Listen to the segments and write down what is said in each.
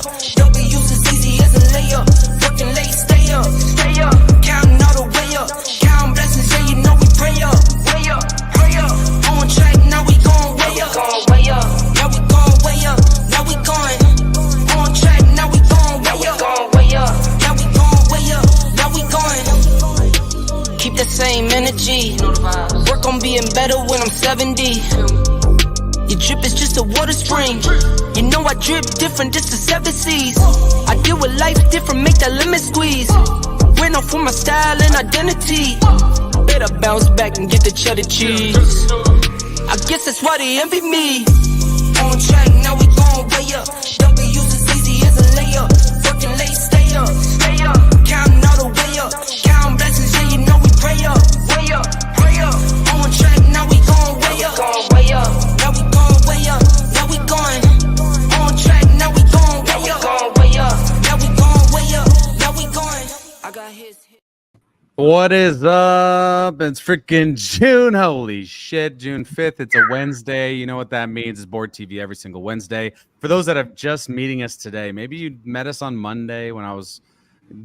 W's as easy as a layup. Working late, stay up. Counting all the way up. Counting blessings, yeah, you know we pray up. Pray up. On track, now we going way up. Now we going way up. Now we going on track, now we going way up. Now we going way up. Now we going. Keep the same energy. Work on being better when I'm 70. Your drip is just a water spring. You know I drip different, this is 7 seas. I deal with life different, make that lemon squeeze. Went off for my style and identity. Better bounce back and get the cheddar cheese. I guess that's why they envy me. On track, now we going way up. W's as easy as a layup. Working late, stay up. Counting all the way up. Counting blessings, yeah, you know we pray up. Pray up. On track, now we going way up. Now we going way up. Now we going on track, now we going way up. Now we going way up. Now we going. I got his. What is up? It's freaking June. Holy shit, June 5th. It's a Wednesday. You know what that means. It's Board TV every single Wednesday. For those that are just meeting us today, maybe you met us on Monday when I was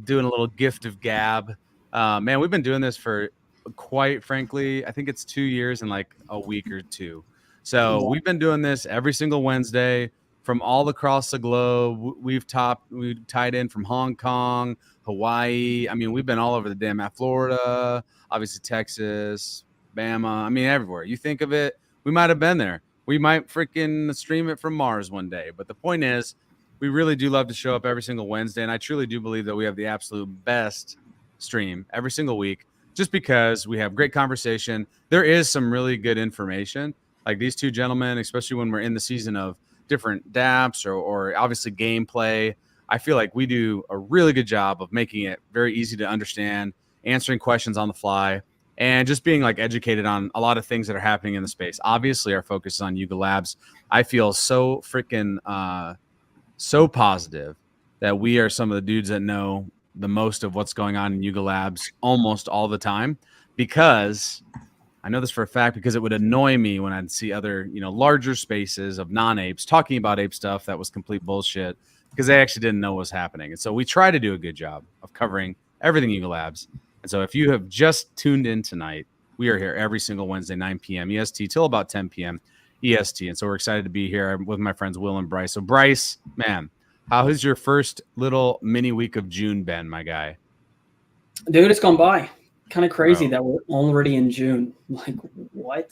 doing a little gift of gab. Man, we've been doing this for quite frankly, I think it's 2 years and like a week or two. So we've been doing this every single Wednesday from all across the globe. We've tied in from Hong Kong, Hawaii. I mean, we've been all over the damn Florida, obviously Texas, Bama. I mean, everywhere. You think of it, we might have been there. We might freaking stream it from Mars one day. But the point is, we really do love to show up every single Wednesday. And I truly do believe that we have the absolute best stream every single week just because we have great conversation. There is some really good information. Like these two gentlemen, especially when we're in the season of different daps or obviously gameplay, I feel like we do a really good job of making it very easy to understand, answering questions on the fly, and just being like educated on a lot of things that are happening in the space. Obviously, our focus is on Yuga Labs. I feel so freaking so positive that we are some of the dudes that know the most of what's going on in Yuga Labs almost all the time, because I know this for a fact, because it would annoy me when I'd see other, larger spaces of non-apes talking about ape stuff that was complete bullshit because they actually didn't know what was happening. And so we try to do a good job of covering everything Yuga Labs. And so if you have just tuned in tonight, we are here every single Wednesday, 9 p.m. EST till about 10 p.m. EST. And so we're excited to be here with my friends Will and Bryce. So Bryce, man, how has your first little mini week of June been, my guy? Dude, it's gone by. Kind of crazy that we're already in June. Like, what?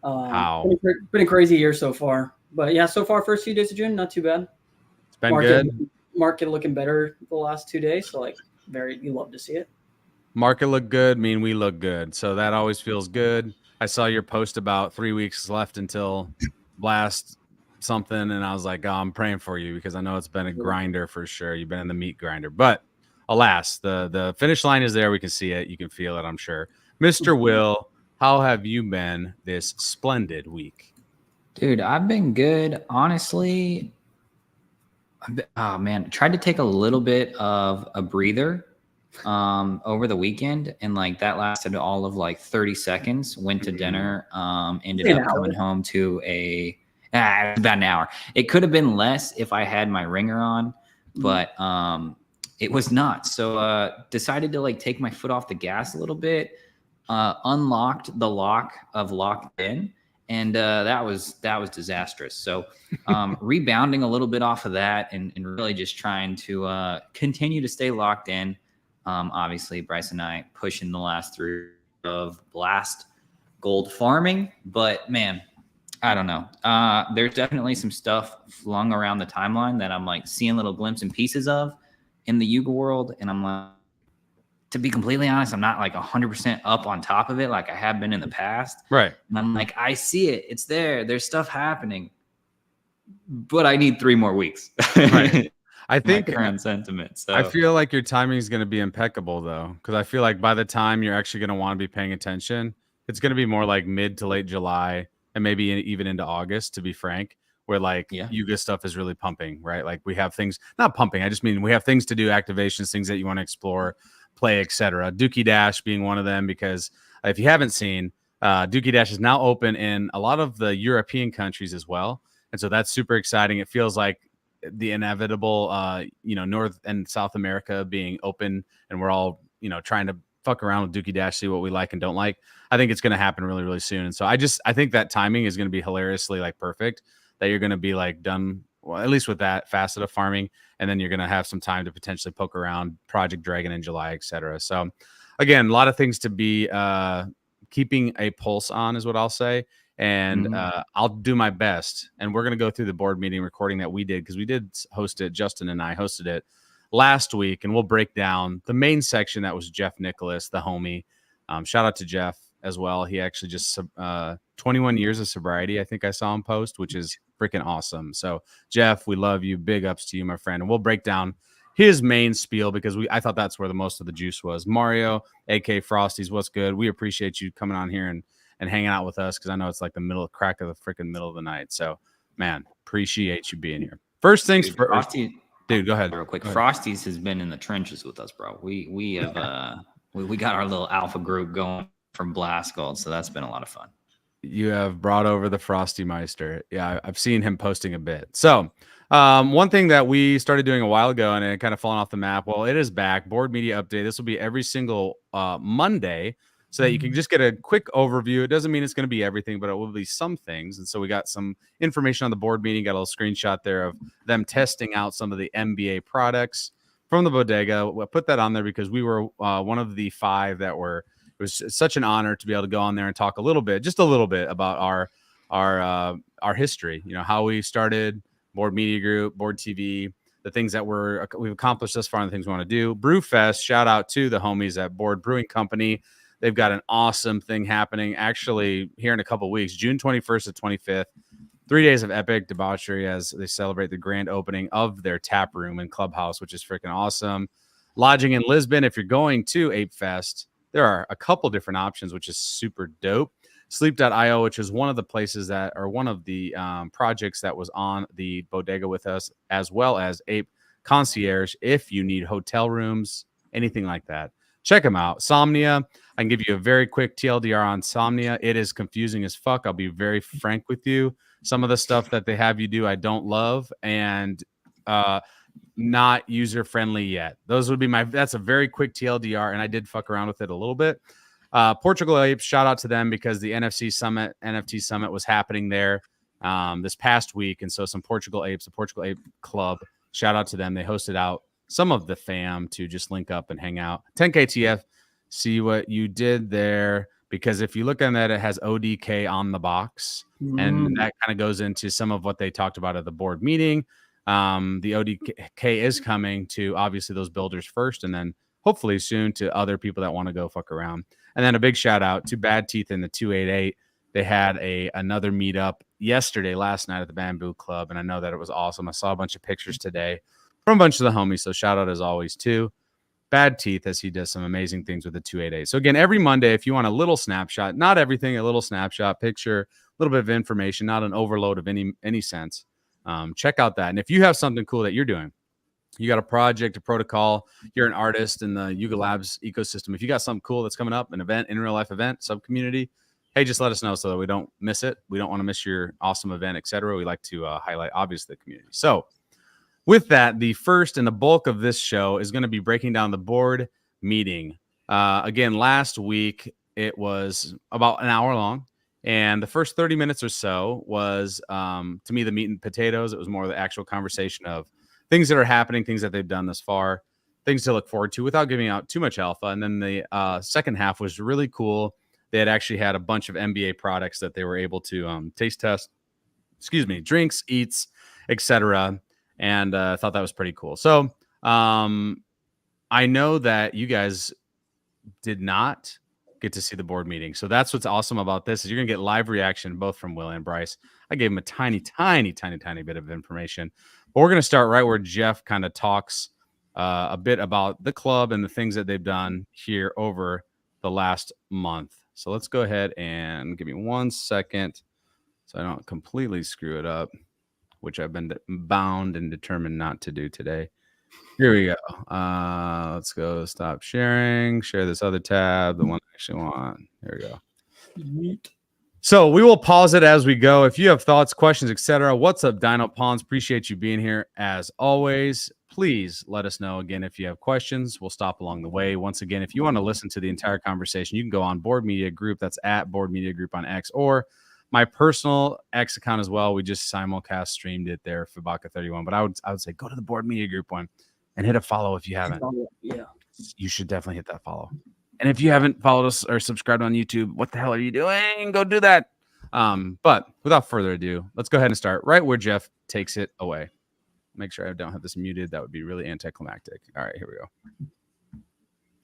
How? Been a crazy year so far. But yeah, so far, first few days of June, not too bad. It's been good. Market looking better the last 2 days. So, you love to see it. Market look good, we look good. So that always feels good. I saw your post about 3 weeks left until last something, and I was like, oh, I'm praying for you because I know it's been a grinder for sure. You've been in the meat grinder. But alas, the finish line is there. We can see it. You can feel it, I'm sure. Mr. Will, how have you been this splendid week? Dude, I've been good. Honestly, oh, man. Tried to take a little bit of a breather over the weekend, and that lasted all of 30 seconds. Went to dinner, ended up coming home to about an hour. It could have been less if I had my ringer on, but it was not. So decided to decided to take my foot off the gas a little bit, unlocked the lock of locked in, and that was disastrous. So rebounding a little bit off of that and really just trying to continue to stay locked in. Obviously, Bryce and I pushing the last through of blast gold farming, but man, I don't know. There's definitely some stuff flung around the timeline that I'm seeing little glimpses and pieces of in the Yuga world. And I'm to be completely honest, I'm not 100% up on top of it like I have been in the past. Right. And I'm I see it. It's there. There's stuff happening, but I need 3 more weeks. Right. I think current sentiment. So I feel like your timing is going to be impeccable though, because I feel like by the time you're actually going to want to be paying attention, it's going to be more mid to late July and maybe even into August, to be frank, where Yuga stuff is really pumping, right? We have things, not pumping. I just mean we have things to do, activations, things that you want to explore, play, etc. Dookey Dash being one of them, because if you haven't seen, Dookey Dash is now open in a lot of the European countries as well. And so that's super exciting. It feels like the inevitable, North and South America being open, and we're all, trying to fuck around with Dookey Dash, see what we like and don't like. I think it's going to happen really, really soon. And so I think that timing is going to be hilariously like perfect, that you're going to be like done, well, at least with that facet of farming. And then you're going to have some time to potentially poke around Project Dragon in July, etc. So again, a lot of things to be keeping a pulse on is what I'll say. And I'll do my best. And we're going to go through the board meeting recording that we did, because we did host it. Justin and I hosted it last week, and we'll break down the main section that was Jeff Nicholas, the homie. Shout out to Jeff as well. He actually just 21 years of sobriety, I think I saw him post, which is freaking awesome. So Jeff, we love you. Big ups to you, my friend. And we'll break down his main spiel, because I thought that's where the most of the juice was. Mario, AK Frosties, what's good? We appreciate you coming on here and hanging out with us, because I know it's like the crack of the freaking middle of the night. So, man, appreciate you being here. First things first. Frosty, dude, go ahead. Real quick, Frosty's has been in the trenches with us, bro. We have we got our little alpha group going from Blast Gold, so that's been a lot of fun. You have brought over the Frosty Meister. Yeah, I've seen him posting a bit. So one thing that we started doing a while ago, and it kind of fallen off the map, well, it is back. Board Media Update. This will be every single Monday, so that you can just get a quick overview. It doesn't mean it's going to be everything, but it will be some things. And so we got some information on the board meeting, got a little screenshot there of them testing out some of the MBA products from the Bodega. We'll put that on there because we were one of the 5 that were. It was such an honor to be able to go on there and talk just a little bit about our history. How we started Board Media Group, Board TV, the things that we've accomplished thus far, and the things we want to do. Brewfest, shout out to the homies at Board Brewing Company. They've got an awesome thing happening actually here in a couple of weeks, June 21st to 25th. 3 days of epic debauchery as they celebrate the grand opening of their tap room and Clubhouse, which is freaking awesome. Lodging in Lisbon. If you're going to Ape Fest, there are a couple different options, which is super dope. Sleep.io, which is one of the places that, or one of the projects that was on the Bodega with us, as well as Ape Concierge. If you need hotel rooms, anything like that, check them out. Somnia, I can give you a very quick TLDR on Somnia. It is confusing as fuck. I'll be very frank with you. Some of the stuff that they have you do, I don't love, and not user friendly yet. Those would be that's a very quick TLDR, and I did fuck around with it a little bit. Portugal Apes, shout out to them, because the NFT Summit was happening there this past week, and so some Portugal Apes, the Portugal Ape Club, shout out to them. They hosted out some of the fam to just link up and hang out. 10KTF, see what you did there, because if you look on that, it has ODK on the box, and that kind of goes into some of what they talked about at the board meeting. The ODK is coming to obviously those builders first, and then hopefully soon to other people that want to go fuck around. And then a big shout out to Bad Teeth in the 288. They had another meetup last night at the Bamboo Club, and I know that it was awesome. I saw a bunch of pictures today from a bunch of the homies, so shout out as always to Bad Teeth, as he does some amazing things with the 288. So again, every Monday, if you want a little snapshot, not everything, a little snapshot, picture, a little bit of information, not an overload of any sense, check out that. And if you have something cool that you're doing, you got a project, a protocol, you're an artist in the Yuga Labs ecosystem, if you got something cool that's coming up, an event, in real life event, sub-community, hey, just let us know so that we don't miss it. We don't want to miss your awesome event, etc. We like to highlight, obviously, the community. So with that, the first and the bulk of this show is going to be breaking down the board meeting. Again, last week, it was about an hour long. And the first 30 minutes or so was, to me, the meat and potatoes. It was more of the actual conversation of things that are happening, things that they've done thus far, things to look forward to without giving out too much alpha. And then the second half was really cool. They had actually had a bunch of MBA products that they were able to taste test, drinks, eats, etc. And I thought that was pretty cool. So I know that you guys did not get to see the board meeting. So that's what's awesome about this, is you're going to get live reaction both from Will and Bryce. I gave him a tiny bit of information. But we're going to start right where Jeff kind of talks a bit about the club and the things that they've done here over the last month. So let's go ahead and give me 1 second so I don't completely screw it up, which I've been bound and determined not to do today. Here we go. Let's go stop sharing. Share this other tab, the one I actually want. Here we go. So we will pause it as we go. If you have thoughts, questions, etc., what's up, Dino Pawns? Appreciate you being here as always. Please let us know again if you have questions. We'll stop along the way. Once again, if you want to listen to the entire conversation, you can go on Board Media Group. That's at Board Media Group on X, or my personal X account as well. We just simulcast streamed it there, Fabaka31. But I would say go to the Board Media Group one and hit a follow if you haven't. Yeah. You should definitely hit that follow. And if you haven't followed us or subscribed on YouTube, what the hell are you doing? Go do that. But without further ado, let's go ahead and start right where Jeff takes it away. Make sure I don't have this muted. That would be really anticlimactic. All right, here we go.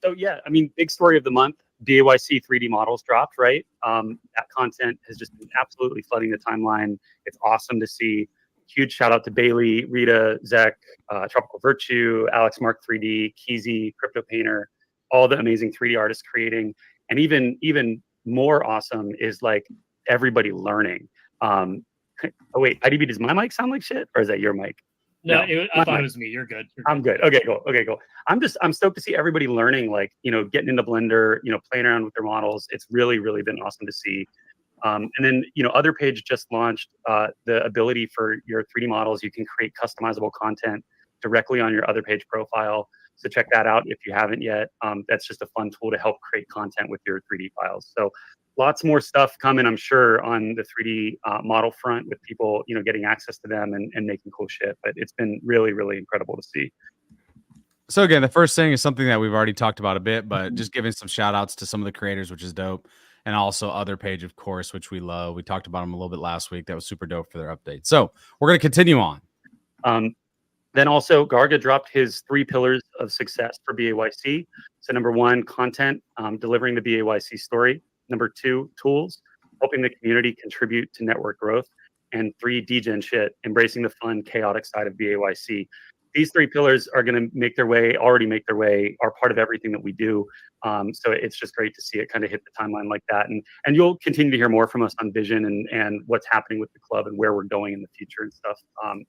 So yeah, I mean, big story of the month, BAYC 3D models dropped, right? That content has just been absolutely flooding the timeline. It's awesome to see. Huge shout out to Bailey, Rita, Zek, Tropical Virtue, Alex Mark 3D, Keezy, Crypto Painter, all the amazing 3D artists creating. And even more awesome is like everybody learning. Oh wait, IDB, does my mic sound like shit, or is that your mic? No, I thought it was me. You're good. I'm good. Okay, cool. I'm stoked to see everybody learning, like, getting into Blender, playing around with their models. It's really, really been awesome to see. And then, Other Page just launched the ability for your 3D models. You can create customizable content directly on your Other Page profile. So check that out if you haven't yet. That's just a fun tool to help create content with your 3D files. So lots more stuff coming, I'm sure, on the 3D model front with people, getting access to them and making cool shit. But it's been really, really incredible to see. So again, the first thing is something that we've already talked about a bit, but just giving some shout outs to some of the creators, which is dope. And also Other Page, of course, which we love. We talked about them a little bit last week. That was super dope for their update. So we're going to continue on. Then also Garga dropped his 3 pillars of success for BAYC. So number 1, content, delivering the BAYC story. Number 2, tools, helping the community contribute to network growth. And 3, degen shit, embracing the fun, chaotic side of BAYC. These 3 pillars are going to already make their way, are part of everything that we do. So it's just great to see it kind of hit the timeline like that. And you'll continue to hear more from us on vision and what's happening with the club and where we're going in the future and stuff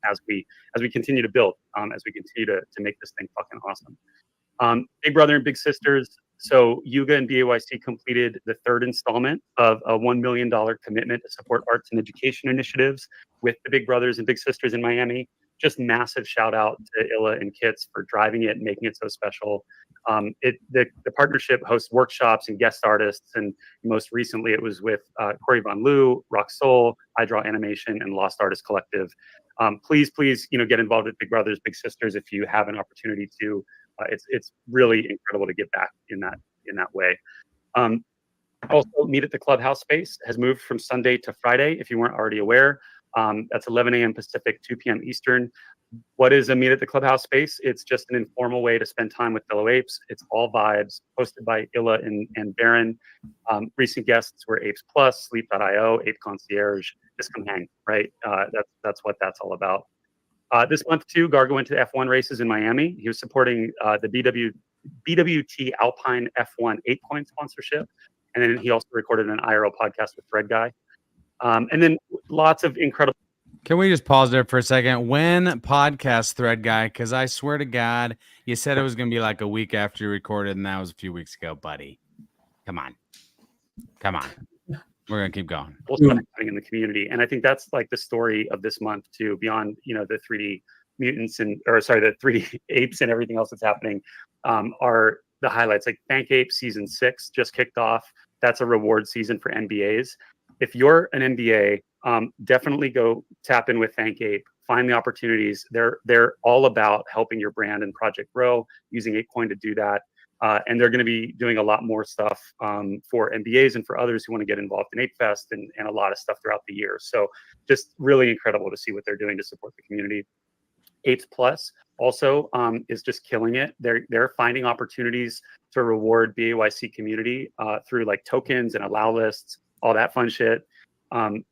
as we continue to build, as we continue to make this thing fucking awesome. Big Brother and Big Sisters. So Yuga and BAYC completed the 3rd installment of a $1 million commitment to support arts and education initiatives with the Big Brothers and Big Sisters in Miami. Just massive shout out to Illa and Kits for driving it and making it so special. The partnership hosts workshops and guest artists, and most recently it was with Corey Von Loo, Rock Soul, I Draw Animation, and Lost Artist Collective. Please, get involved with Big Brothers, Big Sisters if you have an opportunity to. It's really incredible to get back in that way. Also, Meet at the Clubhouse space has moved from Sunday to Friday, if you weren't already aware. That's 11 a.m. Pacific, 2 p.m. Eastern. What is a Meet at the Clubhouse space? It's just an informal way to spend time with fellow apes. It's all vibes, hosted by Illa and Baron. Recent guests were Apes Plus, Sleep.io, Ape Concierge. Just come hang, right? That's what that's all about. This month, too, Gargo went to F1 races in Miami. He was supporting the BWT Alpine F1 8-coin sponsorship. And then he also recorded an IRL podcast with Thread Guy. And then lots of incredible. Can we just pause there for a second? When podcast Thread Guy? Because I swear to God, you said it was going to be like a week after you recorded, and that was a few weeks ago, buddy. Come on. We're going to keep going. What's happening in the community. And I think that's like the story of this month, too, beyond, the 3D mutants the 3D apes and everything else that's happening are the highlights. Like Thank Ape Season 6 just kicked off. That's a reward season for NBAs. If you're an NBA, definitely go tap in with Thank Ape. Find the opportunities. They're all about helping your brand and project grow, using ApeCoin to do that. And they're going to be doing a lot more stuff for NBAs and for others who want to get involved in ApeFest and a lot of stuff throughout the year. So just really incredible to see what they're doing to support the community. Apes Plus also is just killing it. They're finding opportunities to reward BAYC community through like tokens and allow lists, all that fun shit.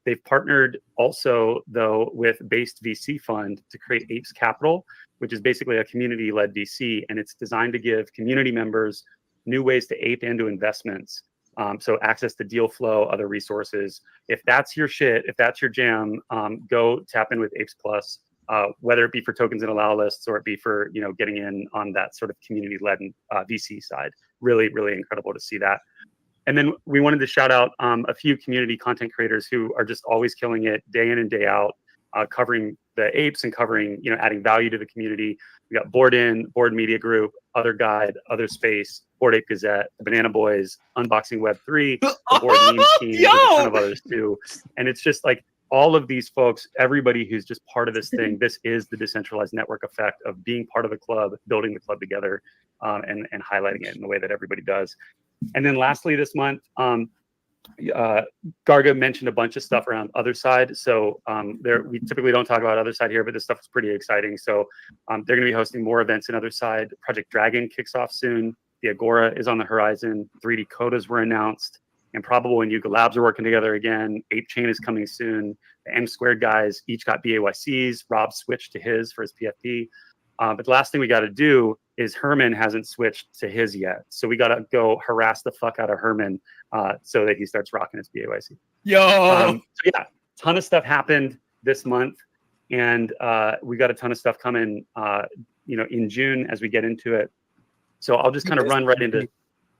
They've partnered also, though, with Based VC Fund to create Apes Capital, which is basically a community-led VC, and it's designed to give community members new ways to ape into investments. So access to deal flow, other resources. If that's your shit, if that's your jam, go tap in with Apes Plus, whether it be for tokens and allow lists or it be for getting in on that sort of community-led VC side. Really, really incredible to see that. And then we wanted to shout out a few community content creators who are just always killing it day in and day out, covering the apes and covering, adding value to the community. We got Board Media Group, Other Guide, Other Space, Board Ape Gazette, the Banana Boys, Unboxing Web3, the Board Meme Team, there's a ton of others too. And it's just like all of these folks, everybody who's just part of this thing, this is the decentralized network effect of being part of the club, building the club together, and highlighting it in the way that everybody does. And then lastly, this month, Garga mentioned a bunch of stuff around Other Side. So we typically don't talk about Other Side here, but this stuff is pretty exciting. So they're going to be hosting more events in Other Side. Project Dragon kicks off soon. The Agora is on the horizon. 3D Codas were announced. Improbable and Yuga Labs are working together again. 8chain is coming soon. The M Squared guys each got BAYCs. Rob switched to his for his PFP. But the last thing we got to do is Herman hasn't switched to his yet. So we got to go harass the fuck out of Herman so that he starts rocking his BAYC. Yo! So yeah, ton of stuff happened this month. And we got a ton of stuff coming, in June as we get into it. So I'll just kind of run right into.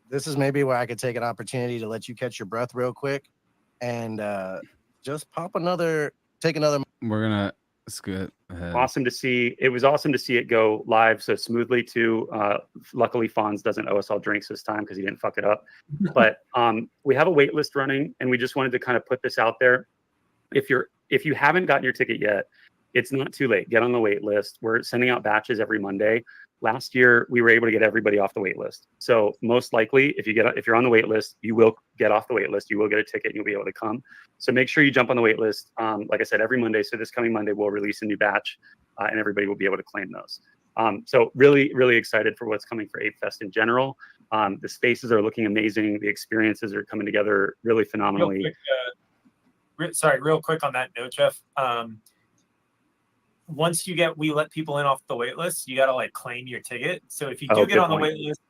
This is maybe where I could take an opportunity to let you catch your breath real quick and just take another. We're gonna. That's good. Awesome to see. It was awesome to see it go live so smoothly too. Luckily, Fonz doesn't owe us all drinks this time because he didn't fuck it up. But we have a wait list running, and we just wanted to kind of put this out there. If you haven't gotten your ticket yet, it's not too late. Get on the wait list. We're sending out batches every Monday. Last year, we were able to get everybody off the wait list. So most likely, if you're on the wait list, you will get off the wait list. You will get a ticket and you'll be able to come. So make sure you jump on the wait list. Like I said, every Monday. So this coming Monday, we'll release a new batch and everybody will be able to claim those. So really, really excited for what's coming for Ape Fest in general. The spaces are looking amazing. The experiences are coming together really phenomenally. Real quick on that note, Jeff. Once we let people in off the wait list, you got to claim your ticket. So if you do get on the wait list,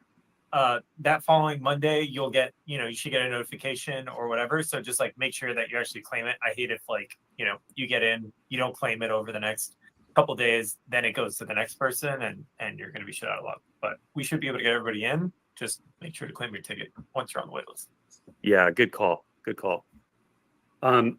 that following Monday, you'll get, you should get a notification or whatever. So just make sure that you actually claim it. I hate if you get in, you don't claim it over the next couple days, then it goes to the next person and you're going to be shit out of luck. But we should be able to get everybody in. Just make sure to claim your ticket once you're on the wait list. Yeah, good call. Good call. On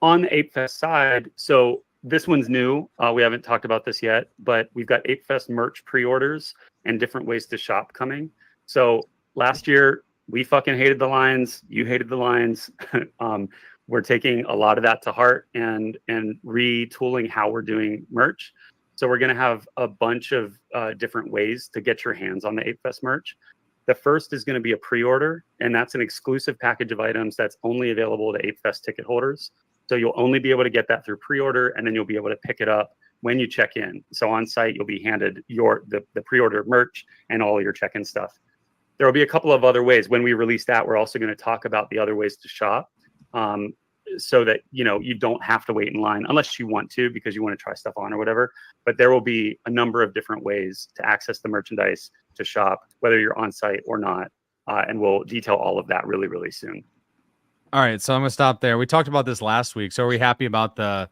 the Ape Fest side, so this one's new. We haven't talked about this yet, but we've got Ape Fest merch pre-orders and different ways to shop coming. So last year, we fucking hated the lines. You hated the lines. We're taking a lot of that to heart and retooling how we're doing merch. So we're going to have a bunch of different ways to get your hands on the Ape Fest merch. The first is going to be a pre-order, and that's an exclusive package of items that's only available to Ape Fest ticket holders. So you'll only be able to get that through pre-order, and then you'll be able to pick it up when you check in. So on site, you'll be handed the pre-order merch and all your check-in stuff. There will be a couple of other ways. When we release that, we're also going to talk about the other ways to shop, so that you don't have to wait in line unless you want to because you want to try stuff on or whatever. But there will be a number of different ways to access the merchandise, to shop, whether you're on site or not, and we'll detail all of that really, really soon. All right, so I'm gonna stop there. We talked about this last week. So are we happy about the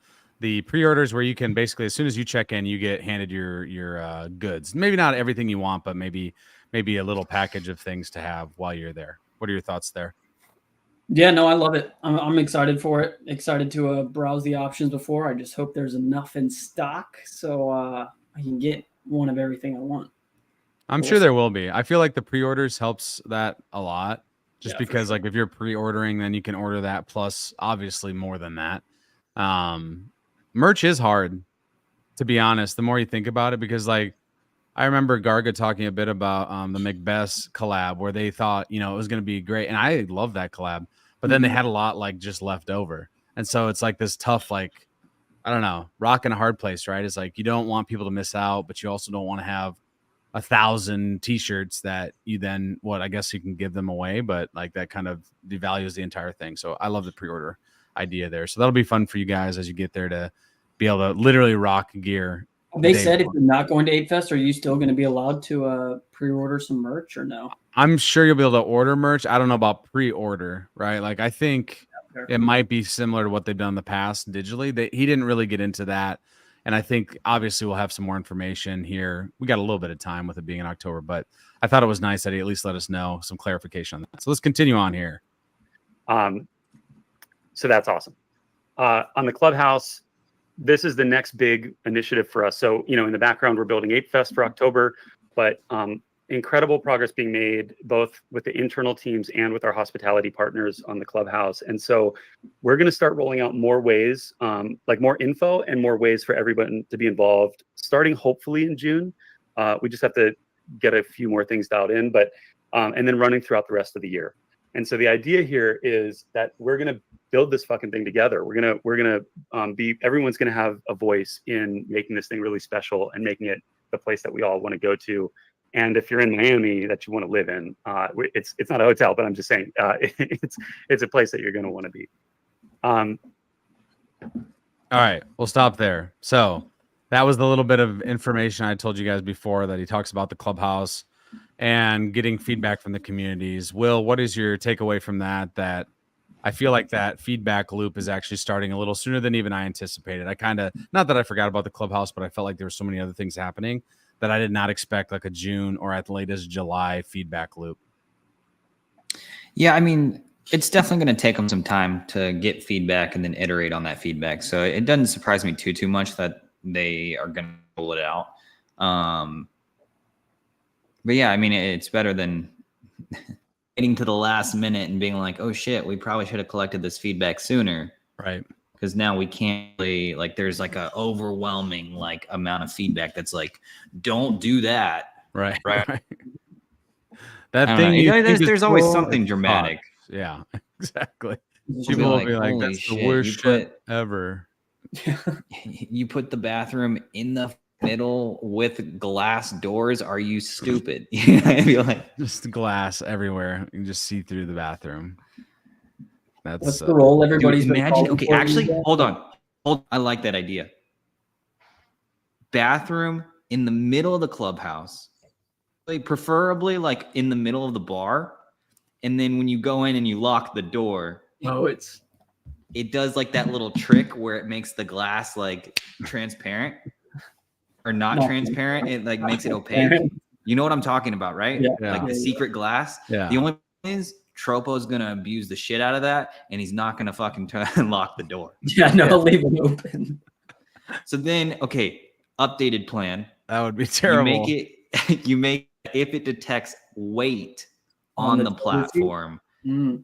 pre-orders where you can basically, as soon as you check in, you get handed your goods? Maybe not everything you want, but maybe a little package of things to have while you're there. What are your thoughts there? Yeah, no, I love it. I'm excited for it. Excited to browse the options before. I just hope there's enough in stock so I can get one of everything I want. I'm sure there will be. I feel like the pre-orders helps that a lot. Just because sure. if you're pre-ordering, then you can order that plus obviously more than that. Merch is hard, to be honest, the more you think about it, because I remember Garga talking a bit about the Macbeth collab where they thought, it was going to be great. And I love that collab, but then they had a lot just left over. And so it's this tough, I don't know, rock and a hard place, right? It's you don't want people to miss out, but you also don't want to have 1,000 t-shirts that you then I guess you can give them away, but that kind of devalues the entire thing. So I love the pre-order idea there. So that'll be fun for you guys as you get there to be able to literally rock gear. They said if you're not going to Ape Fest, are you still going to be allowed to pre-order some merch or no? I'm sure you'll be able to order merch. I don't know about pre-order, right? I think it might be similar to what they've done in the past digitally. He didn't really get into that. And I think obviously we'll have some more information here. We got a little bit of time with it being in October, but I thought it was nice that he at least let us know some clarification on that. So let's continue on here. So that's awesome. On the Clubhouse, this is the next big initiative for us. So, in the background, we're building Ape Fest for October, but incredible progress being made both with the internal teams and with our hospitality partners on the Clubhouse. And so we're going to start rolling out more ways, like more info and more ways for everyone to be involved, starting hopefully in June. We just have to get a few more things dialed in, but and then running throughout the rest of the year. And so the idea here is that we're going to build this fucking thing together. Everyone's going to have a voice in making this thing really special and making it the place that we all want to go to. And if you're in Miami that you want to live in, it's not a hotel, but I'm just saying it's a place that you're going to want to be. All right, we'll stop there. So that was the little bit of information I told you guys before that he talks about the Clubhouse and getting feedback from the communities. Will, what is your takeaway from that? That I feel like that feedback loop is actually starting a little sooner than even I anticipated. I kind of, not that I forgot about the Clubhouse, but I felt like there were so many other things happening that I did not expect, like a June or at the latest July feedback loop. Yeah, I mean, it's definitely going to take them some time to get feedback and then iterate on that feedback. So it doesn't surprise me too much that they are going to roll it out. But yeah, I mean, it's better than waiting to the last minute and being like, oh shit, we probably should have collected this feedback sooner. Right. Because now we can't really, like, there's like a overwhelming like amount of feedback that's like, don't do that. Right. Right. That thing. There's always something dramatic. Yeah, exactly. People People will be like, that's the worst shit ever. You put the bathroom in the middle with glass doors. Are you stupid? I feel like just glass everywhere. You can just see through the bathroom. What's the role everybody's dude, imagine. Okay, actually, hold on. I like that idea. Bathroom in the middle of the Clubhouse, like preferably like in the middle of the bar, and then when you go in and you lock the door, it does like that little trick where it makes the glass like transparent or not transparent. It like makes it opaque. You know what I'm talking about, right? Yeah. Like the secret glass. Yeah. The only thing is Tropo's gonna abuse the shit out of that, and he's not gonna fucking lock the door. Leave it open. So then, okay, updated plan. That would be terrible. You make if it detects weight on the platform,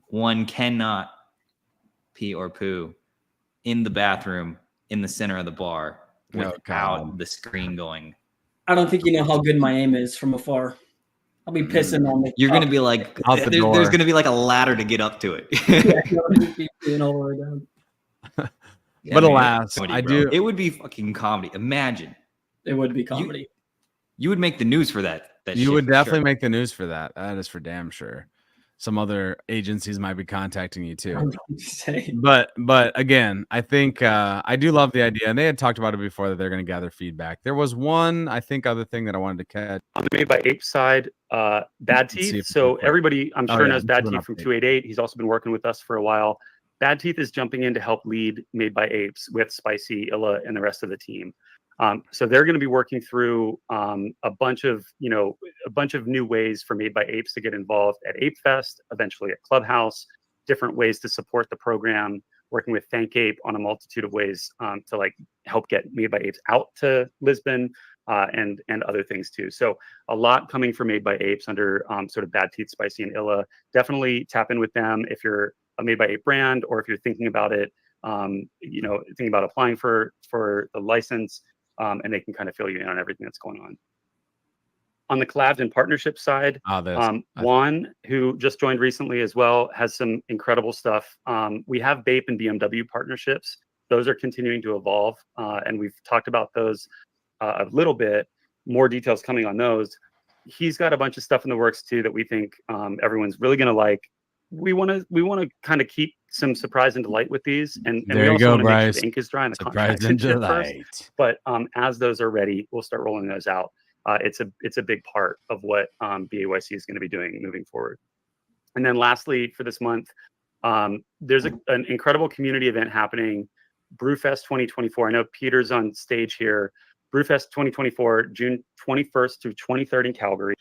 one cannot pee or poo in the bathroom in the center of the bar without the screen going. I don't think you know how good my aim is from afar. I'll be pissing on the. You're gonna be like, there's gonna be like a ladder to get up to it. But alas, I do. It would be fucking comedy. Imagine. It would be comedy. You would make the news for that. You would definitely make the news for that. That is for damn sure. Some other agencies might be contacting you too. But again, I think I do love the idea, and they had talked about it before that they're going to gather feedback. There was one, I think, other thing that I wanted to catch on the Made by Ape side. Bad Teeth. So everybody, I'm sure, knows Bad Teeth from 288. He's also been working with us for a while. Bad Teeth is jumping in to help lead Made by Apes with Spicy, Illa, and the rest of the team. So they're going to be working through a bunch of new ways for Made by Apes to get involved at Ape Fest, eventually at Clubhouse, different ways to support the program, working with Thank Ape on a multitude of ways to like help get Made by Apes out to Lisbon and other things too. So a lot coming from Made by Apes under sort of Bad Teeth, Spicy, and Illa. Definitely tap in with them if you're a Made by Ape brand or if you're thinking about it, thinking about applying for the license. And they can kind of fill you in on everything that's going on. On the collabs and partnership side, Juan, who just joined recently as well, has some incredible stuff. We have BAPE and BMW partnerships. Those are continuing to evolve, and we've talked about those a little bit. More details coming on those. He's got a bunch of stuff in the works too that we think everyone's really going to like. We want to kind of keep some surprise and delight with these, and there we you also go, want to make Bryce. sure the ink is dry and the Surprise contracts and and shit delight. first. But as those are ready, we'll start rolling those out. It's a big part of what BAYC is going to be doing moving forward. And then lastly, for this month, there's an incredible community event happening, Brewfest 2024. I know Peter's on stage here. Brewfest 2024, June 21st through 23rd in Calgary.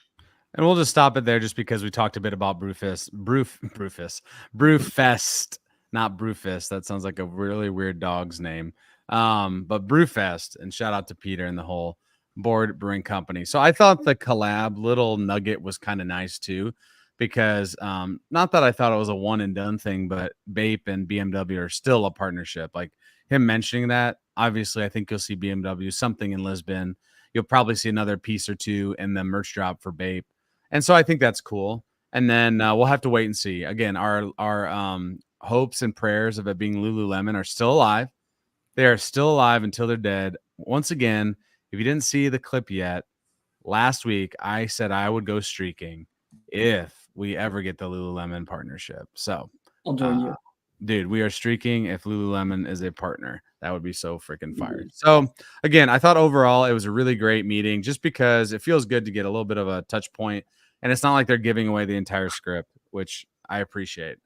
And we'll just stop it there just because we talked a bit about Brewfest, not Brewfest. That sounds like a really weird dog's name. But Brewfest, and shout out to Peter and the whole Board Brewing Company. So I thought the collab little nugget was kind of nice too, because not that I thought it was a one and done thing, but Bape and BMW are still a partnership. Like him mentioning that, obviously, I think you'll see BMW, something in Lisbon. You'll probably see another piece or two in the merch drop for Bape. And so I think that's cool. And then we'll have to wait and see. Again, our hopes and prayers of it being Lululemon are still alive. They are still alive until they're dead. Once again, if you didn't see the clip yet, last week I said I would go streaking if we ever get the Lululemon partnership. So I'll join you. Dude, we are streaking if Lululemon is a partner. That would be so freaking fire. So again, I thought overall it was a really great meeting just because it feels good to get a little bit of a touch point. And it's not like they're giving away the entire script, which I appreciate.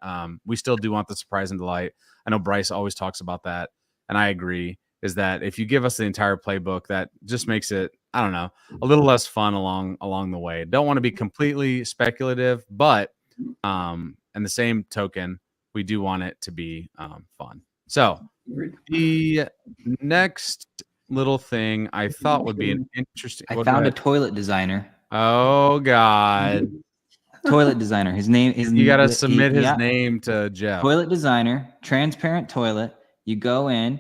We still do want the surprise and delight. I know Bryce always talks about that, and I agree, is that if you give us the entire playbook, that just makes it, I don't know, a little less fun along the way. Don't want to be completely speculative, but in the same token, we do want it to be fun. So the next little thing I thought would be an interesting. I found a toilet designer. Oh God. Toilet designer. His name is. You got to submit his name to Jeff. Toilet designer, transparent toilet. You go in,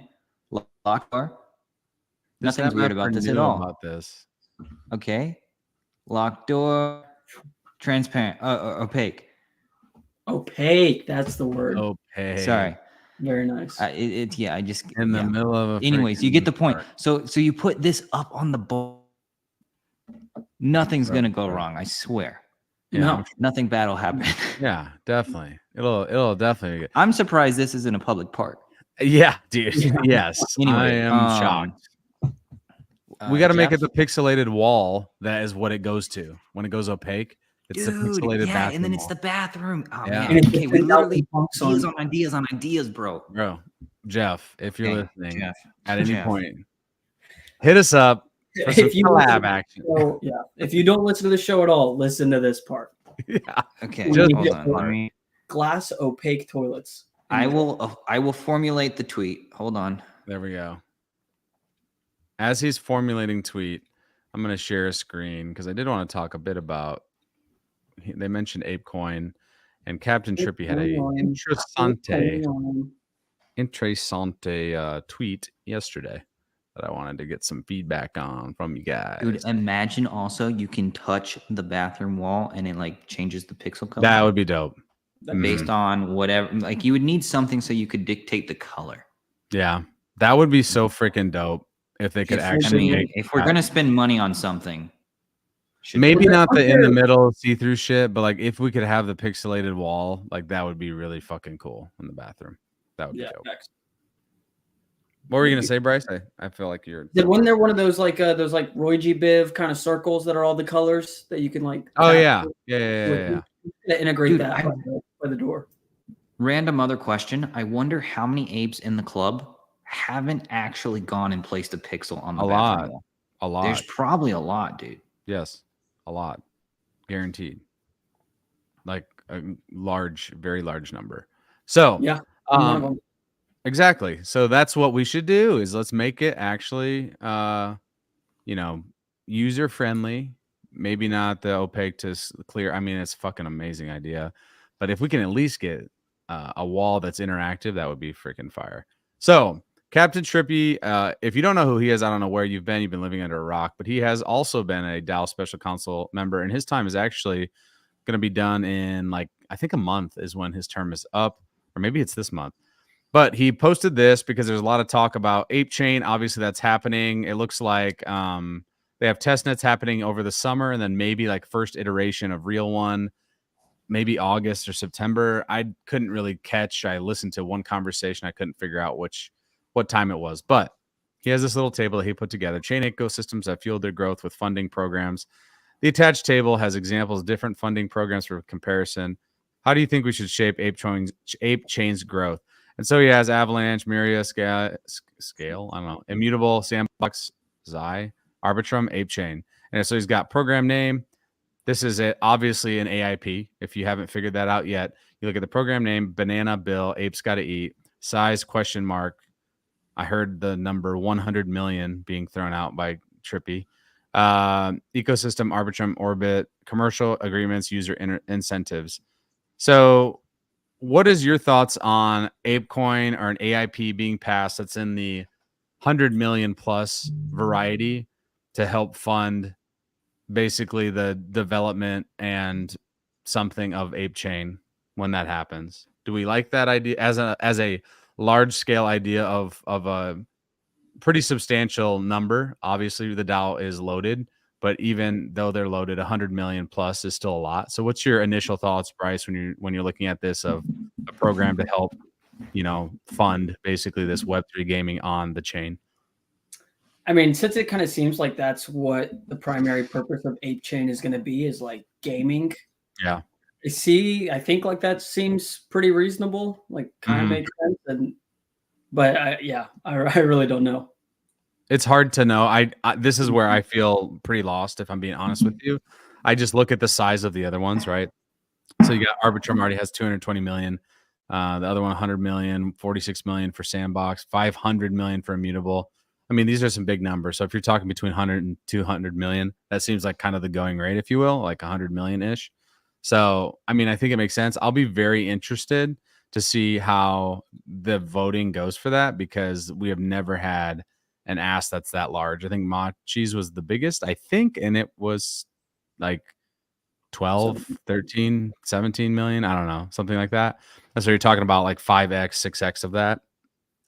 lock door. Nothing's weird about this at all. About this. Okay. Lock door, transparent, opaque. Opaque. That's the word. Opaque. Sorry. Very nice. I just in the middle of. Anyways, you get the point. So you put this up on the board. Nothing's gonna go wrong. I swear. No, nothing bad will happen. Yeah, definitely. It'll definitely. I'm surprised this isn't a public park. Yeah, dude. Yes. Anyway, I am shocked. We got to make it the pixelated wall. That is what it goes to when it goes opaque. It's the pixelated bathroom. And then wall. it's the bathroom. Oh, yeah. man. Okay, we literally ideas on ideas, bro. Bro, Jeff, if you're listening at any point, hit us up for some collab action. So, yeah. If you don't listen to the show at all, listen to this part. Yeah. Okay. Just hold on. Let me. Glass opaque toilets. I will formulate the tweet. Hold on. There we go. As he's formulating tweet, I'm going to share a screen because I did want to talk a bit about. They mentioned ApeCoin, and Captain Trippy had a interessante tweet yesterday that I wanted to get some feedback on from you guys. Dude, imagine also you can touch the bathroom wall and it like changes the pixel color. That would be dope. Based on whatever, like you would need something so you could dictate the color. Yeah, that would be so freaking dope if they could actually. If we're gonna spend money on something, maybe not the in the middle see-through shit, but like if we could have the pixelated wall, like that would be really fucking cool in the bathroom. That would be dope. What were you gonna say, Bryce? I feel like you're. Wasn't there one of those like Roy G. Biv kind of circles that are all the colors that you can like? Oh yeah. Integrate that by the door. Random other question. I wonder how many apes in the club haven't actually gone and placed a pixel on the bathroom wall. A lot. There's probably a lot, dude. Yes, a lot, guaranteed. Like a large, very large number. So yeah. Exactly. So that's what we should do is let's make it actually, user friendly. Maybe not the opaque to clear. I mean, it's a fucking amazing idea, but if we can at least get a wall that's interactive, that would be freaking fire. So Captain Trippy, if you don't know who he is, I don't know where you've been. You've been living under a rock, but he has also been a DAO Special Counsel member, and his time is actually going to be done in I think a month is when his term is up, or maybe it's this month. But he posted this because there's a lot of talk about Ape Chain. Obviously, that's happening. It looks like they have testnets happening over the summer, and then maybe like first iteration of real one, maybe August or September. I couldn't really catch. I listened to one conversation. I couldn't figure out what time it was. But he has this little table that he put together. Chain ecosystems that fueled their growth with funding programs. The attached table has examples of different funding programs for comparison. How do you think we should shape Ape Chain's growth? And so he has Avalanche, Myria, Scale, I don't know, Immutable, Sandbox, Zai, Arbitrum, Ape Chain. And so he's got program name, This is obviously an AIP. If you haven't figured that out yet, you look at the program name, Banana Bill, Apes Gotta Eat, size question mark. I heard the number 100 million being thrown out by Trippy. Ecosystem, Arbitrum, Orbit, commercial agreements, user incentives. So what is your thoughts on ApeCoin or an AIP being passed that's in the 100 million plus variety to help fund basically the development and something of Ape Chain when that happens? Do we like that idea as a large scale idea of a pretty substantial number? Obviously, the DAO is loaded, but even though they're loaded, 100 million plus is still a lot. So, what's your initial thoughts, Bryce, when you're looking at this of a program to help, fund basically this Web3 gaming on the chain? I mean, since it kind of seems like that's what the primary purpose of Ape Chain is going to be, is like gaming. Yeah. I think like that seems pretty reasonable. Like, kind of makes sense. But I really don't know. It's hard to know. This is where I feel pretty lost, if I'm being honest with you. I just look at the size of the other ones, right? So you got Arbitrum already has 220 million. The other one, 100 million, 46 million for Sandbox, 500 million for Immutable. I mean, these are some big numbers. So if you're talking between 100 and 200 million, that seems like kind of the going rate, if you will, like 100 million-ish. So, I mean, I think it makes sense. I'll be very interested to see how the voting goes for that, because we have never had an ask that's that large. I think Machi's was the biggest, I think, and it was like 12, 13, 17 million. I don't know, something like that. So you're talking about like 5x, 6x of that.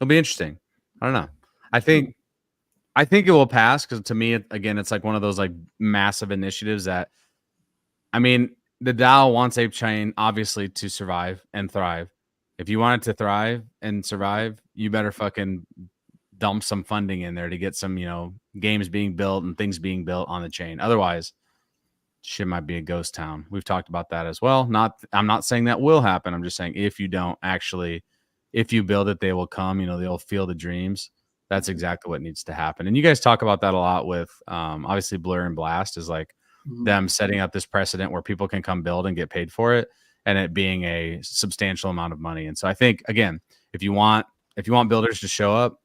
It'll be interesting. I don't know. I think it will pass, because to me, again, it's like one of those like massive initiatives that, I mean, the DAO wants Ape Chain obviously to survive and thrive. If you want it to thrive and survive, you better fucking dump some funding in there to get some, games being built and things being built on the chain. Otherwise, shit might be a ghost town. We've talked about that as well. I'm not saying that will happen. I'm just saying if you build it, they will come. They'll feel the dreams. That's exactly what needs to happen. And you guys talk about that a lot with obviously Blur and Blast is like them setting up this precedent where people can come build and get paid for it, and it being a substantial amount of money. And so I think, again, if you want builders to show up,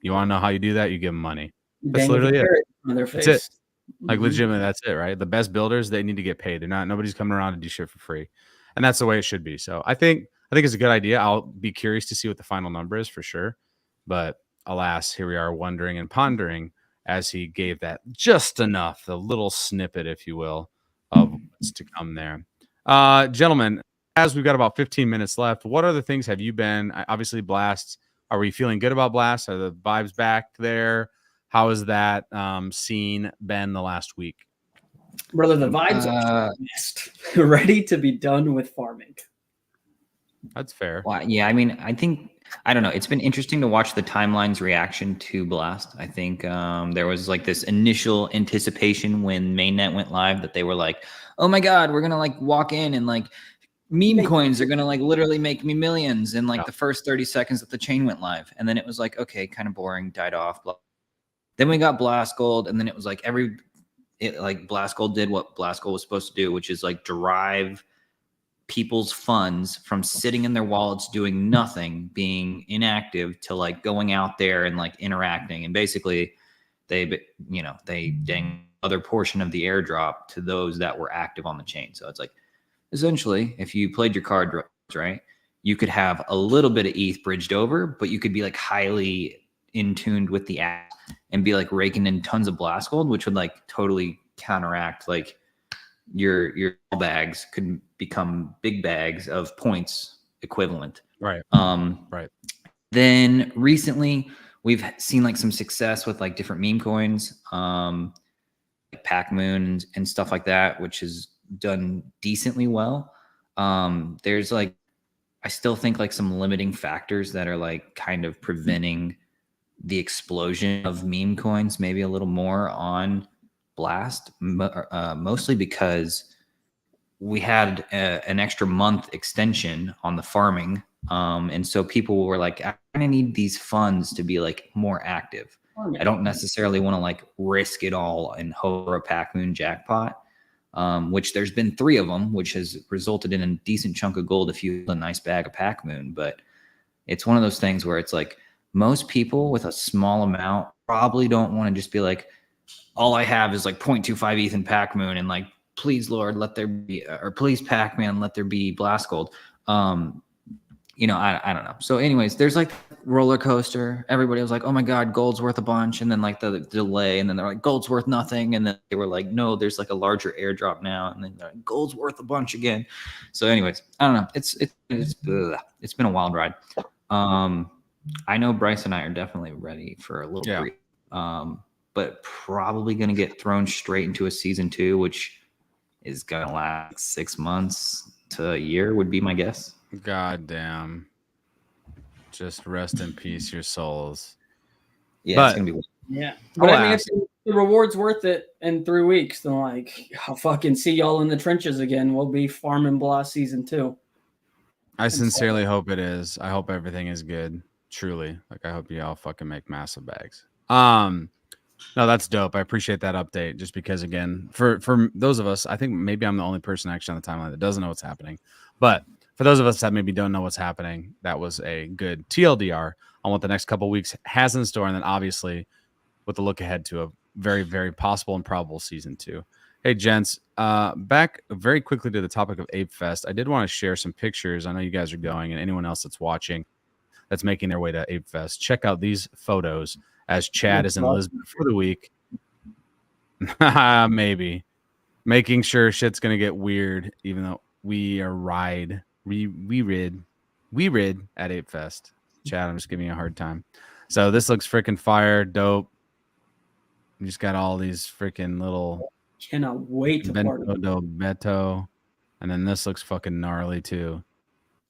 you want to know how you do that, you give them money. That's literally it. On their face. That's it. Like legitimately, that's it, right? The best builders, they need to get paid. Nobody's coming around to do shit for free. And that's the way it should be. So I think it's a good idea. I'll be curious to see what the final number is for sure. But alas, here we are wondering and pondering as he gave that just enough, the little snippet, if you will, of what's to come there. Gentlemen, as we've got about 15 minutes left, what other things have you been? Obviously, Blast. Are we feeling good about Blast? Are the vibes back there? How has that scene been the last week? Brother, the vibes are missed. Ready to be done with farming. That's fair. Well, yeah, I mean, I don't know. It's been interesting to watch the timeline's reaction to Blast. I think there was like this initial anticipation when mainnet went live that they were like, oh my God, we're going to like walk in and like meme coins are going to like literally make me millions in like the first 30 seconds that the chain went live. And then it was like, okay, kind of boring, died off. Then we got Blast Gold, and then it was like Blast Gold did what Blast Gold was supposed to do, which is like derive people's funds from sitting in their wallets doing nothing, being inactive, to like going out there and like interacting. And basically they dang other portion of the airdrop to those that were active on the chain. So it's like, essentially, if you played your card right, you could have a little bit of ETH bridged over, but you could be like highly in tuned with the app and be like raking in tons of Blast Gold, which would like totally counteract like your bags could become big bags of points equivalent. Right. Right. Then recently we've seen like some success with like different meme coins, like Pac Moon and stuff like that, which has done decently well. There's like, I still think like some limiting factors that are like kind of preventing the explosion of meme coins maybe a little more on Blast, mostly because we had an extra month extension on the farming. And so people were like, I kind of need these funds to be like more active. I don't necessarily want to like risk it all and hope for a Pac Moon jackpot. which there's been 3 of them, which has resulted in a decent chunk of gold if you have a nice bag of Pac Moon. But it's one of those things where it's like most people with a small amount probably don't want to just be like, all I have is like 0.25 ETH in Pac Moon, and like, please Lord, let there be, or please Pac-Man, let there be Blast Gold. You know, I don't know. So anyways, there's like roller coaster. Everybody was like, oh my God, gold's worth a bunch. And then like the delay, and then they're like, gold's worth nothing. And then they were like, no, there's like a larger airdrop now. And then they're like, gold's worth a bunch again. So anyways, I don't know. It's been a wild ride. I know Bryce and I are definitely ready for a little brief, but probably going to get thrown straight into a season 2, which is going to last 6 months to a year would be my guess. God damn. Just rest in peace, your souls. Yeah, it's going to be. Yeah. But I mean, if the reward's worth it in 3 weeks, then like, I'll fucking see y'all in the trenches again. We'll be farming Blast season 2. I sincerely hope it is. I hope everything is good. Truly. Like, I hope y'all fucking make massive bags. No, that's dope. I appreciate that update. Just because, again, for those of us, I think maybe I'm the only person actually on the timeline that doesn't know what's happening. But for those of us that maybe don't know what's happening, that was a good TLDR on what the next couple of weeks has in store, and then obviously with a look ahead to a very, very possible and probable season 2. Hey, gents, back very quickly to the topic of Ape Fest. I did want to share some pictures. I know you guys are going, and anyone else that's watching that's making their way to Ape Fest, check out these photos as Chad is in Lisbon for the week. Maybe. Making sure shit's going to get weird, even though we rid at Ape Fest. Chad, I'm just giving you a hard time. So this looks freaking fire, dope. You just got all these freaking little... Cannot wait to Bento do Beto. And then this looks fucking gnarly too.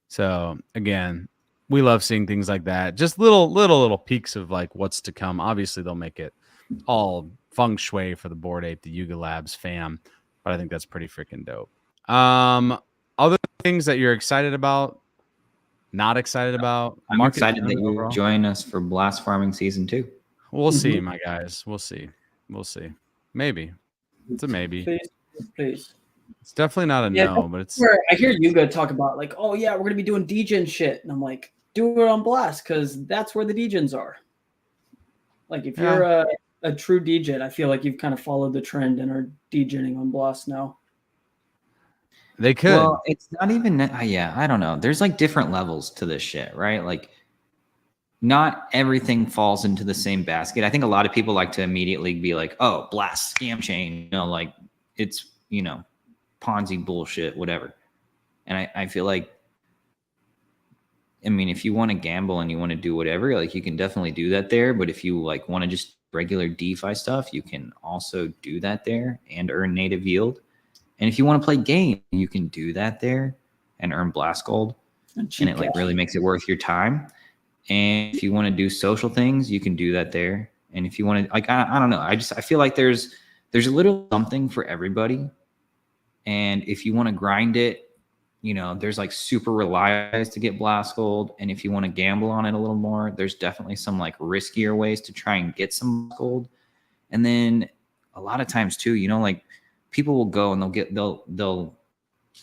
So again, we love seeing things like that. Just little peaks of like what's to come. Obviously, they'll make it all feng shui for the Bored Ape, the Yuga Labs fam. But I think that's pretty freaking dope. Other things that you're excited about, not excited about? I'm excited that you join us for Blast Farming Season 2. We'll see, my guys. We'll see. Maybe. It's a maybe. Please. It's definitely not a no, but it's where I hear you talk about like, oh yeah, we're gonna be doing degen shit, and I'm like, do it on Blast because that's where the degens are. Like if you're a true degen, I feel like you've kind of followed the trend and are degening on Blast now. They could. Well, it's not even. I don't know. There's like different levels to this shit, right? Like, not everything falls into the same basket. I think a lot of people like to immediately be like, oh, Blast scam chain, like it's, Ponzi bullshit, whatever. And I feel like, I mean, if you want to gamble and you want to do whatever, like you can definitely do that there. But if you like want to just regular DeFi stuff, you can also do that there and earn native yield. And if you want to play game, you can do that there and earn Blast Gold. And it like really makes it worth your time. And if you want to do social things, you can do that there. And if you want to, like, I don't know. I feel like there's a little something for everybody. And if you want to grind it, there's like super reliable to get Blast Gold. And if you want to gamble on it a little more, there's definitely some like riskier ways to try and get some gold. And then a lot of times too, like people will go and they'll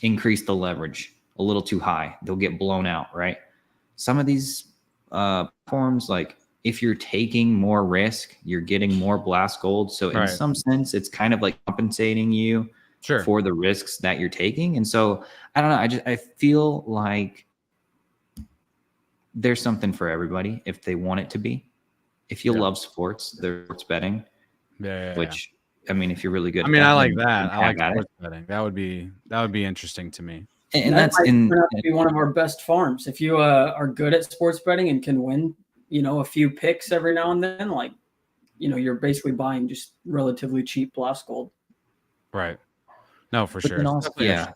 increase the leverage a little too high. They'll get blown out, right? Some of these forms, like if you're taking more risk, you're getting more Blast Gold. So in some sense, it's kind of like compensating you for the risks that you're taking. And so I don't know. I feel like there's something for everybody if they want it to be. If you love sports, there's sports betting. Which I mean, if you're really good. I mean, I like that. I like sports betting. That would be interesting to me. And that's turn out to be one of our best farms. If you are good at sports betting and can win, a few picks every now and then, like, you're basically buying just relatively cheap Blast Gold. Right. No, for sure. Also,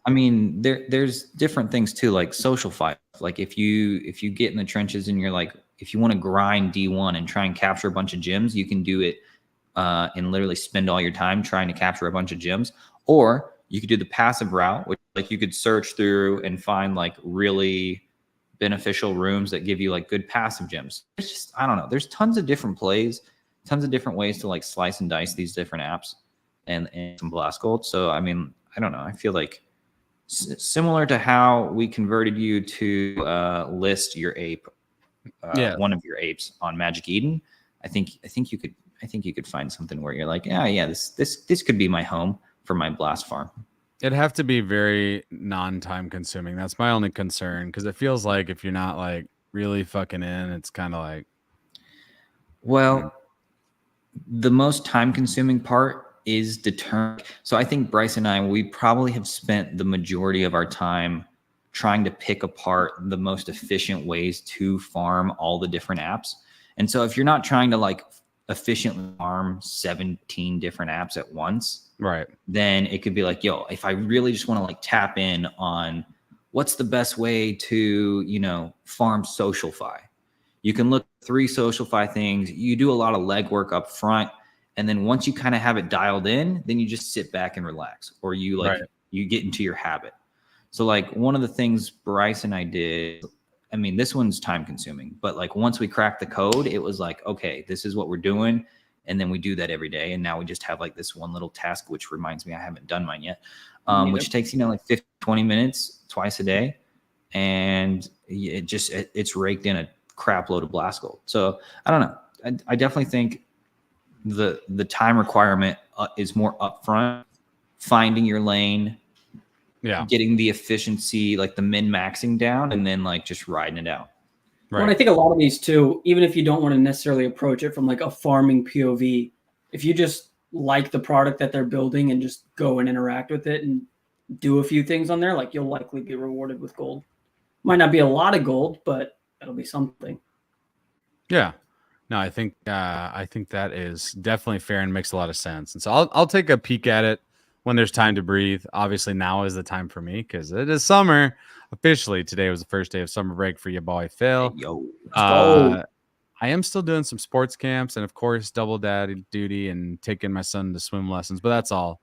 I mean, there's different things too, like social fight. Like if you get in the trenches and you're like, if you want to grind D1 and try and capture a bunch of gems, you can do it and literally spend all your time trying to capture a bunch of gems. Or you could do the passive route, which like you could search through and find like really beneficial rooms that give you like good passive gems. It's just, I don't know. There's tons of different plays, tons of different ways to like slice and dice these different apps and some Blast Gold. So, I mean, I don't know. I feel like similar to how we converted you to list your ape, one of your apes on Magic Eden. I think you could find something where you're like, yeah, this could be my home for my blast farm. It'd have to be very non-time consuming. That's my only concern, because it feels like if you're not like really fucking in, it's kind of like. Well, the most time consuming part is determined. So I think Bryce and we probably have spent the majority of our time trying to pick apart the most efficient ways to farm all the different apps. And so if you're not trying to like efficiently farm 17 different apps at once, right, then it could be like, yo, if I really just want to like tap in on what's the best way to, farm SocialFi, you can look at 3 SocialFi things. You do a lot of legwork up front. And then once you kind of have it dialed in, then you just sit back and relax, or you you get into your habit. So like one of the things Bryce and I did, I mean, this one's time consuming, but like once we cracked the code, it was like, okay, this is what we're doing. And then we do that every day. And now we just have like this one little task, which reminds me, I haven't done mine yet, which takes, like 15, 20 minutes twice a day. And it's raked in a crap load of blast gold. So I don't know. I definitely think the time requirement is more upfront, finding your lane, getting the efficiency, like the min maxing down, and then like just riding it out. Right. Well, I think a lot of these too, even if you don't want to necessarily approach it from like a farming POV, if you just like the product that they're building and just go and interact with it and do a few things on there, like you'll likely be rewarded with gold. Might not be a lot of gold, but it'll be something. Yeah. No, I think that is definitely fair and makes a lot of sense. And so I'll take a peek at it when there's time to breathe. Obviously, now is the time for me because it is summer. Officially, today was the first day of summer break for your boy Phil. Hey, yo, I am still doing some sports camps and, of course, double daddy duty and taking my son to swim lessons. But that's all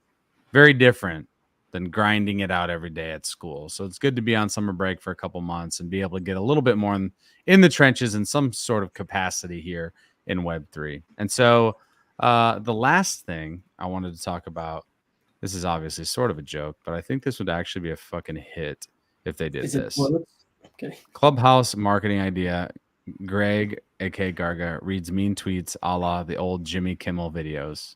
very different than grinding it out every day at school. So it's good to be on summer break for a couple months and be able to get a little bit more in the trenches in some sort of capacity here in Web3. And so the last thing I wanted to talk about, this is obviously sort of a joke, but I think this would actually be a fucking hit if they did this. Okay. Clubhouse marketing idea. Greg, aka Garga, reads mean tweets a la the old Jimmy Kimmel videos.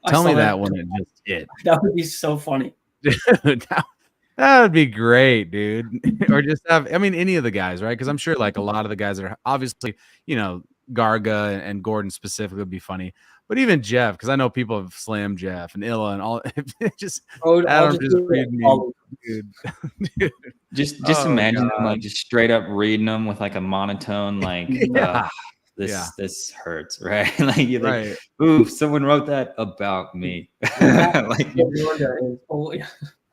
Tell me that when it just hit. That would be so funny. Dude, that would be great, dude. Or just have, any of the guys, right? Because I'm sure like a lot of the guys that are obviously, Garga and Gordon specifically would be funny. But even Jeff, because I know people have slammed Jeff and Illa and all. Just Adam just read me, dude. Just imagine them like just straight up reading them with like a monotone, like this hurts, right? Like you're like, ooh, someone wrote that about me. Like,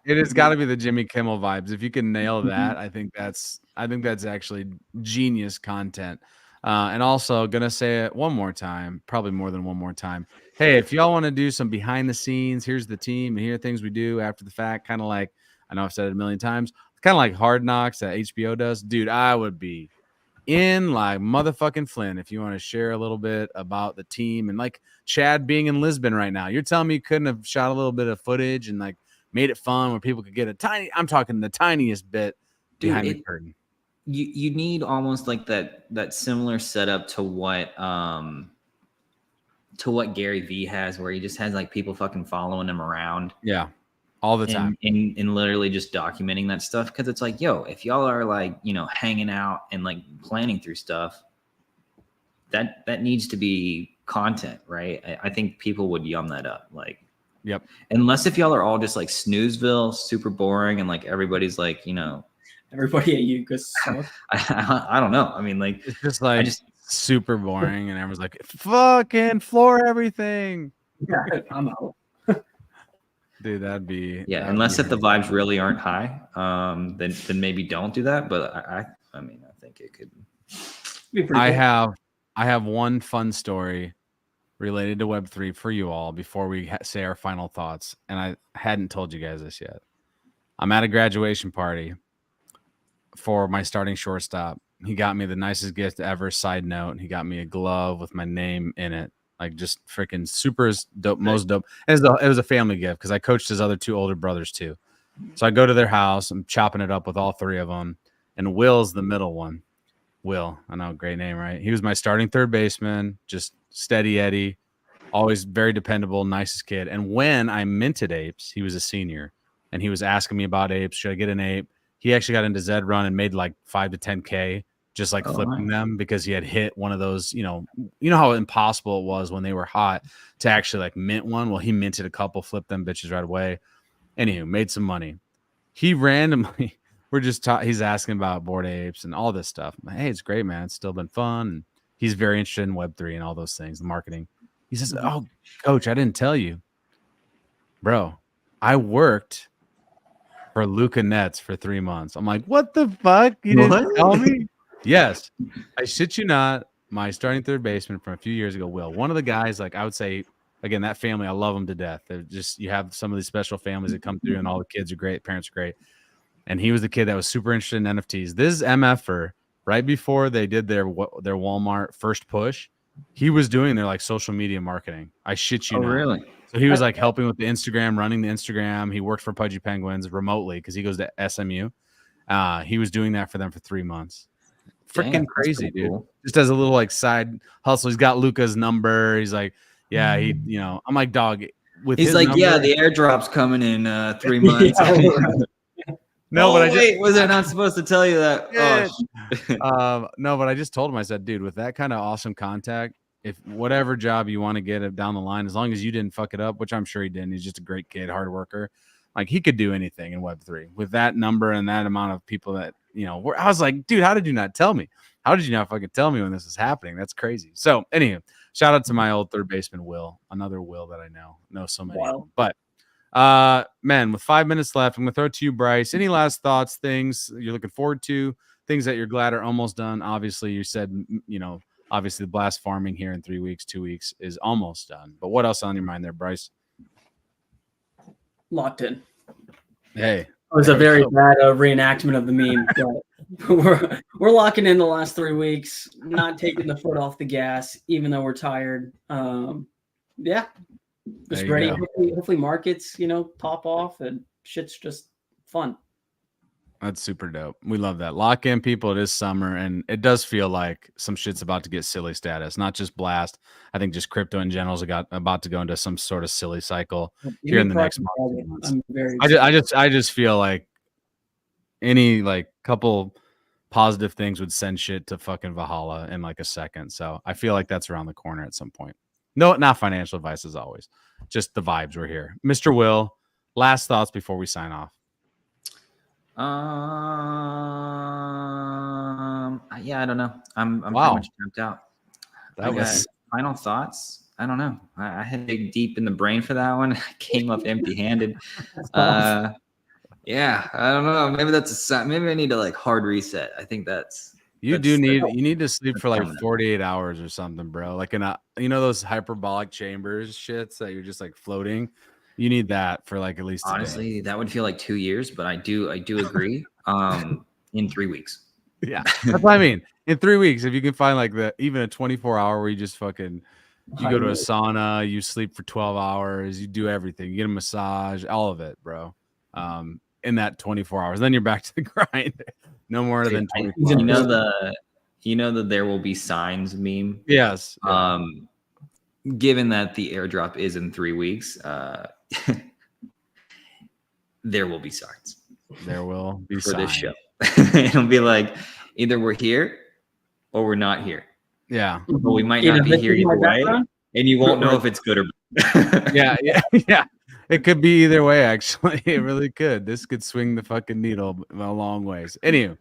it has got to be the Jimmy Kimmel vibes. If you can nail that, I think that's actually genius content. And also gonna say it one more time, probably more than one more time. Hey, if y'all want to do some behind the scenes, here's the team, and here are things we do after the fact, kind of like, I know I've said it a million times, kind of like Hard Knocks that HBO does. Dude, I would be in like motherfucking Flynn if you want to share a little bit about the team, and like Chad being in Lisbon right now. You're telling me you couldn't have shot a little bit of footage and like made it fun where people could get I'm talking the tiniest bit behind the curtain. You need almost like that similar setup to what Gary Vee has, where he just has like people fucking following him around. Yeah. All the time. And literally just documenting that stuff. Cause it's like, yo, if y'all are like, hanging out and like planning through stuff, that needs to be content, right? I think people would yum that up. Like, yep. Unless if y'all are all just like Snoozeville, super boring, and like everybody's like, everybody at you goes. I don't know. I mean, like it's just like super boring, and everyone's like, "Fucking floor everything." Yeah, I'm out. Dude, that'd be unless if the vibes really aren't high, then maybe don't do that. But I think it could be pretty cool. I have one fun story related to Web3 for you all before we say our final thoughts, and I hadn't told you guys this yet. I'm at a graduation party for my starting shortstop. He got me the nicest gift ever. Side note, he got me a glove with my name in it. like just freaking super dope, most dope. And it was a family gift because I coached his other 2 older brothers too. So I go to their house. I'm chopping it up with all 3 of them, and Will's the middle one. Will, I know, great name, right? He was my starting third baseman, just steady Eddie, always very dependable, nicest kid. And when I minted apes, he was a senior, and he was asking me about apes. Should I get an ape? He actually got into Zed Run and made like 5 to 10K just like flipping them because he had hit one of those. You know how impossible it was when they were hot to actually like mint one. Well, he minted a couple, flipped them bitches right away. Anywho, made some money. He randomly. We're just he's asking about Bored Apes and all this stuff. Like, hey, it's great, man. It's still been fun. And he's very interested in Web3 and all those things, the marketing. He says, oh, coach, I didn't tell you. Bro, I worked for Luca Nets for 3 months. I'm like, what the fuck? You didn't tell me? Yes. I shit you not. My starting third baseman from a few years ago, Will. One of the guys, like I would say, again, that family, I love them to death. They're just, you have some of these special families that come through and all the kids are great. Parents are great. And he was the kid that was super interested in NFTs. This MFer, right before they did their Walmart first push, he was doing their like social media marketing. I shit you not. Really? So he was like helping with the Instagram, running the Instagram. He worked for Pudgy Penguins remotely because he goes to SMU. He was doing that for them for 3 months. Freaking crazy, dude. Cool. Just as a little like side hustle. He's got Luca's number. He's like, yeah, I'm like, dog. He's like, number, yeah, the airdrop's coming in 3 months. No, but was I not supposed to tell you that? Yeah. No, but I just told him, I said, dude, with that kind of awesome contact, if whatever job you want to get down the line, as long as you didn't fuck it up, which I'm sure he didn't, he's just a great kid, hard worker. Like he could do anything in Web3 with that number and that amount of people that, I was like, dude, how did you not tell me? How did you not fucking tell me when this is happening? That's crazy. So anyway, shout out to my old third baseman, Will, another Will that I know so many of them. But man, with 5 minutes left, I'm gonna throw it to you, Bryce. Any last thoughts, things you're looking forward to, things that you're glad are almost done? Obviously, you said, obviously the blast farming here in 3 weeks, 2 weeks is almost done. But what else on your mind there, Bryce? Locked in. Hey, it was a very bad reenactment of the meme. But we're locking in the last 3 weeks, not taking the foot off the gas, even though we're tired. Yeah. Just ready. Hopefully markets, pop off and shit's just fun. That's super dope. We love that. Lock in, people. It is summer, and it does feel like some shit's about to get silly status. Not just Blast. I think just crypto in general is about to go into some sort of silly cycle here in the next month. I just feel like any like couple positive things would send shit to fucking Valhalla in like a second. So I feel like that's around the corner at some point. No, not financial advice as always. Just the vibes we're here. Mr. Will, last thoughts before we sign off. Yeah, I don't know. I'm pretty much camped out. That was final thoughts. I don't know. I had to dig deep in the brain for that one. I came up empty-handed. Yeah, I don't know. Maybe that's a sign. Maybe I need to like hard reset. I think you need to sleep for like 48 hours or something, bro. Like in those hyperbolic chambers shits that you're just like floating. You need that for like at least honestly, that would feel like 2 years, but I do agree. In 3 weeks. Yeah, that's what I mean. In 3 weeks, if you can find like even a 24-hour where you just fucking you go to a sauna, you sleep for 12 hours, you do everything, you get a massage, all of it, bro. In that 24 hours, then you're back to the grind. No more than 24 hours. You know that there will be signs meme. Yes. Given that the airdrop is in 3 weeks, there will be signs. There will be for signs. This show. It'll be like either we're here or we're not here. Yeah. But we might not be here either way, and you won't know if it's good or bad. Yeah. It could be either way, actually. It really could. This could swing the fucking needle a long ways. Anyway,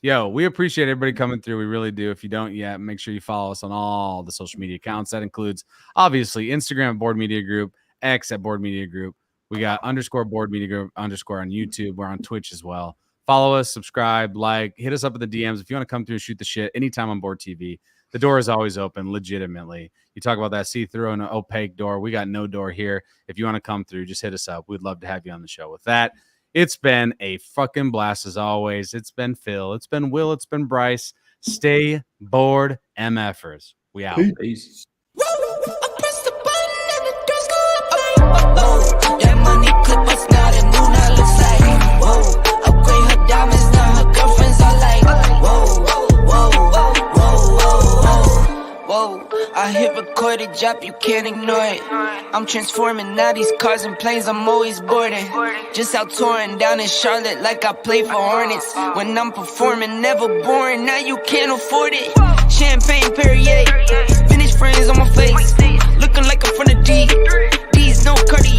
we appreciate everybody coming through. We really do. If you don't yet, make sure you follow us on all the social media accounts. That includes, obviously, Instagram at Board Media Group, X at Board Media Group. We got _ Board Media Group _ on YouTube. We're on Twitch as well. Follow us, subscribe, hit us up in the DMs. If you want to come through and shoot the shit anytime on Board TV, the door is always open, legitimately. You talk about that see-through and an opaque door. We got no door here. If you want to come through, just hit us up. We'd love to have you on the show. With that, it's been a fucking blast as always. It's been Phil. It's been Will. It's been Bryce. Stay bored, MFers. We out. Peace. Whoa, that money clip us now, that new now looks like. Whoa, upgrade her diamonds, now her girlfriends are like. Whoa, whoa, whoa, whoa, whoa, whoa. I hit record a drop, you can't ignore it. I'm transforming now these cars and planes, I'm always boarding. Just out touring down in Charlotte like I play for Hornets. When I'm performing, never boring, now you can't afford it. Champagne Perrier, vintage friends on my face, looking like I'm from the D. D's no Cartier.